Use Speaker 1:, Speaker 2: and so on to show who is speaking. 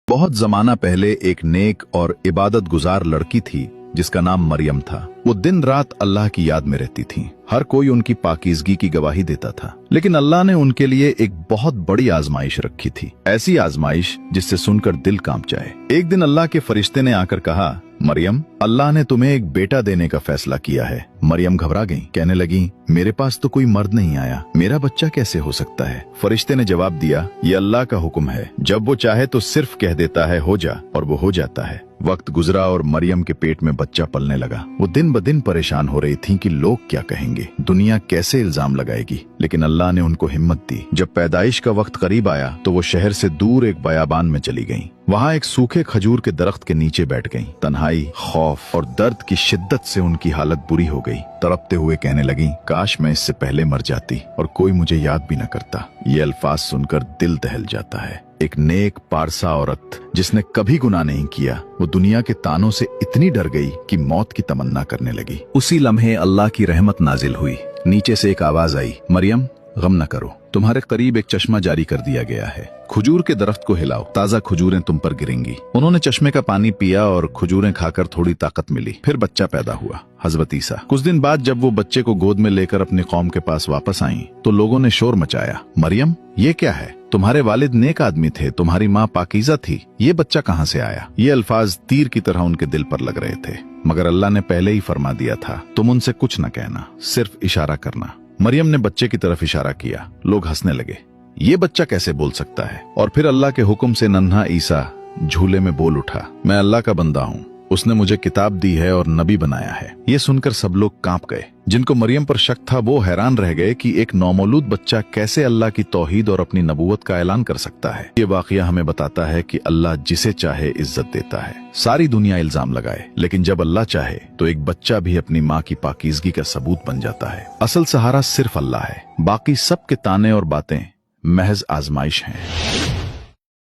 Speaker 1: बहुत जमाना पहले एक नेक और इबादत गुजार लड़की थी जिसका नाम मरियम था। वो दिन रात अल्लाह की याद में रहती थी। हर कोई उनकी पाकीज़गी की गवाही देता था, लेकिन अल्लाह ने उनके लिए एक बहुत बड़ी आजमाइश रखी थी। ऐसी आजमाइश जिससे सुनकर दिल कांप जाए। एक दिन अल्लाह के फरिश्ते ने आकर कहा, मरियम, अल्लाह ने तुम्हें एक बेटा देने का फैसला किया है। मरियम घबरा गई, कहने लगी, मेरे पास तो कोई मर्द नहीं आया, मेरा बच्चा कैसे हो सकता है? फरिश्ते ने जवाब दिया, ये अल्लाह का हुक्म है, जब वो चाहे तो सिर्फ कह देता है हो जा, और वो हो जाता है। वक्त गुजरा और मरियम के पेट में बच्चा पलने लगा। वो दिन ब दिन परेशान हो रही थी कि लोग क्या कहेंगे, दुनिया कैसे इल्जाम लगाएगी, लेकिन अल्लाह ने उनको हिम्मत दी। जब पैदाइश का वक्त करीब आया तो वो शहर से दूर एक बयाबान में चली गईं। वहाँ एक सूखे खजूर के दरख्त के नीचे बैठ गईं। तन्हाई, खौफ और दर्द की शिद्दत से उनकी हालत बुरी हो गई। तड़पते हुए कहने लगी, काश मैं इससे पहले मर जाती और कोई मुझे याद भी न करता। ये अल्फाज सुनकर दिल दहल जाता है। एक नेक पारसा औरत जिसने कभी गुनाह नहीं किया, वो दुनिया के तानों से इतनी डर गई कि मौत की तमन्ना करने लगी। उसी लम्हे अल्लाह की रहमत नाजिल हुई। नीचे से एक आवाज आई, मरियम, गम न करो, तुम्हारे करीब एक चश्मा जारी कर दिया गया है। खजूर के दरख्त को हिलाओ, ताज़ा खजूरें तुम पर गिरेंगी। उन्होंने चश्मे का पानी पिया और खजूरें खाकर थोड़ी ताकत मिली। फिर बच्चा पैदा हुआ, हजरत ईसा। कुछ दिन बाद जब वो बच्चे को गोद में लेकर अपनी कौम के पास वापस आईं, तो लोगों ने शोर मचाया, मरियम, ये क्या है? तुम्हारे वालिद नेक आदमी थे, तुम्हारी माँ पाकीज़ा थी, ये बच्चा कहाँ से आया? ये अल्फाज तीर की तरह उनके दिल पर लग रहे थे, मगर अल्लाह ने पहले ही फरमा दिया था, तुम उनसे कुछ न कहना, सिर्फ इशारा करना। मरियम ने बच्चे की तरफ इशारा किया। लोग हंसने लगे, ये बच्चा कैसे बोल सकता है? और फिर अल्लाह के हुक्म से नन्हा ईसा झूले में बोल उठा, मैं अल्लाह का बंदा हूँ, उसने मुझे किताब दी है और नबी बनाया है। ये सुनकर सब लोग कांप गए। जिनको मरियम पर शक था वो हैरान रह गए कि एक नौमौलूद बच्चा कैसे अल्लाह की तौहीद और अपनी नबूवत का ऐलान कर सकता है। ये वाकया हमें बताता है कि अल्लाह जिसे चाहे इज्जत देता है। सारी दुनिया इल्जाम लगाए, लेकिन जब अल्लाह चाहे तो एक बच्चा भी अपनी माँ की पाकीज़गी का सबूत बन जाता है। असल सहारा सिर्फ अल्लाह है, बाकी सब के ताने और बातें महज आजमाइश हैं।